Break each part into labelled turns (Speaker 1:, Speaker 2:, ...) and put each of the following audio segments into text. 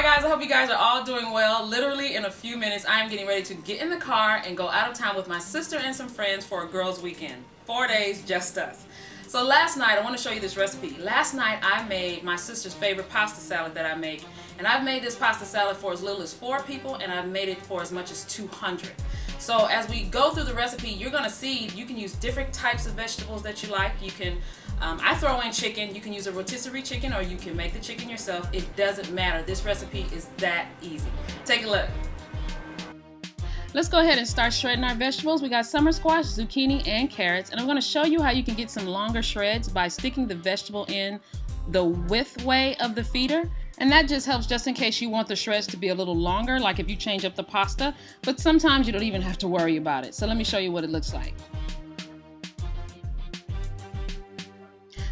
Speaker 1: guys, I hope you guys are all doing well. Literally in a few minutes, I am getting ready to get in the car and go out of town with my sister and some friends for a girls' weekend. 4 days, just us. So last night, I want to show you this recipe. Last night, I made my sister's favorite pasta salad that I make. And I've made this pasta salad for as little as 4 people, and I've made it for as much as 200. So as we go through the recipe, you're going to see you can use different types of vegetables that you like. You can, I throw in chicken. You can use a rotisserie chicken, or you can make the chicken yourself. It doesn't matter. This recipe is that easy. Take a look. Let's go ahead and start shredding our vegetables. We got summer squash, zucchini, and carrots. And I'm going to show you how you can get some longer shreds by sticking the vegetable in the width way of the feeder. And that just helps just in case you want the shreds to be a little longer, like if you change up the pasta. But sometimes you don't even have to worry about it. So let me show you what it looks like.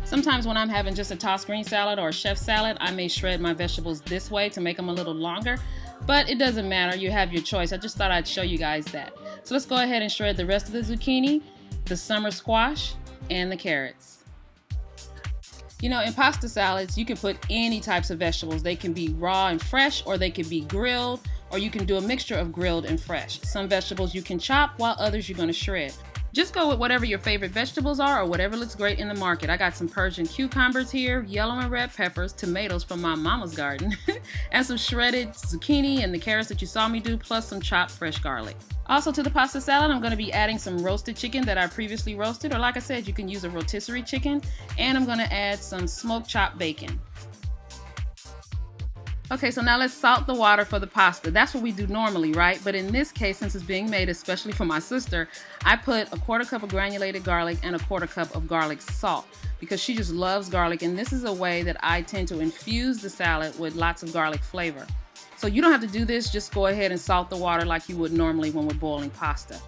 Speaker 1: Sometimes when I'm having just a tossed green salad or a chef salad, I may shred my vegetables this way to make them a little longer. But it doesn't matter, you have your choice. I just thought I'd show you guys that. So let's go ahead and shred the rest of the zucchini, the summer squash, and the carrots. You know, in pasta salads, you can put any types of vegetables. They can be raw and fresh, or they can be grilled, or you can do a mixture of grilled and fresh. Some vegetables you can chop, while others you're gonna shred. Just go with whatever your favorite vegetables are or whatever looks great in the market. I got some Persian cucumbers here, yellow and red peppers, tomatoes from my mama's garden, and some shredded zucchini and the carrots that you saw me do, plus some chopped fresh garlic. Also to the pasta salad, I'm going to be adding some roasted chicken that I previously roasted, or like I said, you can use a rotisserie chicken, and I'm going to add some smoked chopped bacon. Okay, so now let's salt the water for the pasta. That's what we do normally, right? But in this case, since it's being made especially for my sister, I put a 1/4 cup of granulated garlic and a 1/4 cup of garlic salt because she just loves garlic, and this is a way that I tend to infuse the salad with lots of garlic flavor. So you don't have to do this, just go ahead and salt the water like you would normally when we're boiling pasta.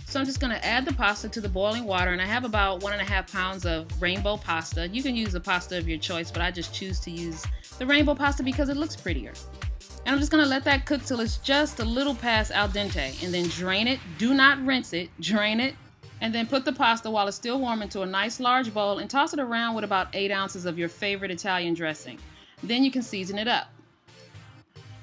Speaker 1: So I'm just going to add the pasta to the boiling water, and I have about 1.5 pounds of rainbow pasta. You can use the pasta of your choice, but I just choose to use the rainbow pasta because it looks prettier. And I'm just going to let that cook till it's just a little past al dente, and then drain it. Do not rinse it, drain it, and then put the pasta while it's still warm into a nice large bowl and toss it around with about 8 ounces of your favorite Italian dressing. Then you can season it up.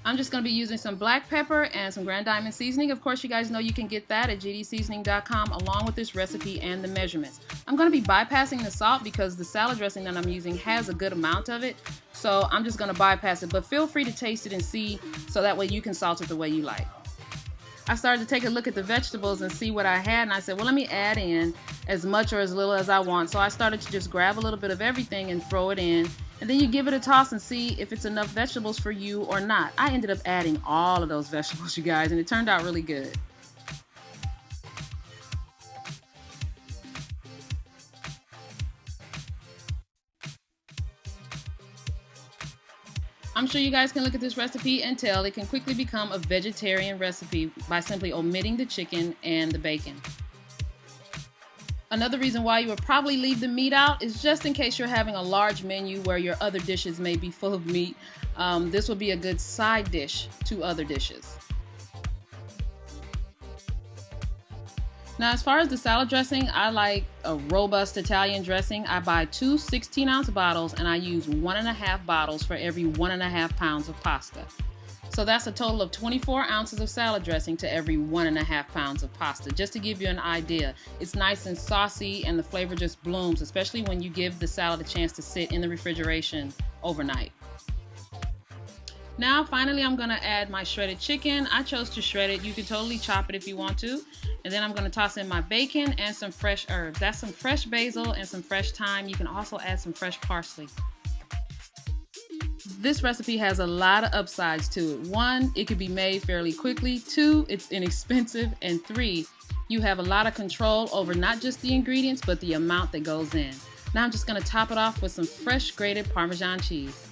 Speaker 1: I'm just going to be using some black pepper and some Grand Diamond seasoning. Of course, you guys know you can get that at gdseasoning.com along with this recipe and the measurements. I'm going to be bypassing the salt because the salad dressing that I'm using has a good amount of it. So I'm just going to bypass it, but feel free to taste it and see so that way you can salt it the way you like. I started to take a look at the vegetables and see what I had, and I said, well, let me add in as much or as little as I want. So I started to just grab a little bit of everything and throw it in. And then you give it a toss and see if it's enough vegetables for you or not. I ended up adding all of those vegetables, you guys, and it turned out really good. I'm sure you guys can look at this recipe and tell it can quickly become a vegetarian recipe by simply omitting the chicken and the bacon. Another reason why you would probably leave the meat out is just in case you're having a large menu where your other dishes may be full of meat. This will be a good side dish to other dishes. Now, as far as the salad dressing, I like a robust Italian dressing. I buy 2 16-ounce bottles, and I use 1.5 bottles for every 1.5 pounds of pasta. So that's a total of 24 ounces of salad dressing to every 1.5 pounds of pasta. Just to give you an idea, it's nice and saucy and the flavor just blooms, especially when you give the salad a chance to sit in the refrigeration overnight. Now, finally, I'm gonna add my shredded chicken. I chose to shred it. You can totally chop it if you want to. And then I'm gonna toss in my bacon and some fresh herbs. That's some fresh basil and some fresh thyme. You can also add some fresh parsley. This recipe has a lot of upsides to it. 1, it can be made fairly quickly. 2, it's inexpensive. And 3, you have a lot of control over not just the ingredients, but the amount that goes in. Now I'm just gonna top it off with some fresh grated Parmesan cheese.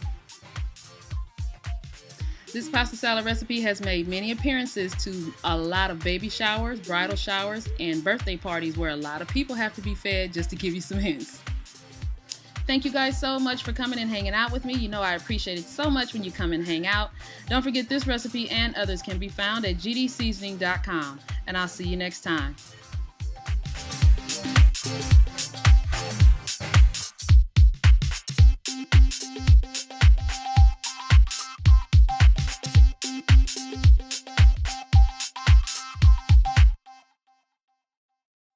Speaker 1: This pasta salad recipe has made many appearances to a lot of baby showers, bridal showers, and birthday parties where a lot of people have to be fed, just to give you some hints. Thank you guys so much for coming and hanging out with me. You know I appreciate it so much when you come and hang out. Don't forget this recipe and others can be found at gdseasoning.com, and I'll see you next time.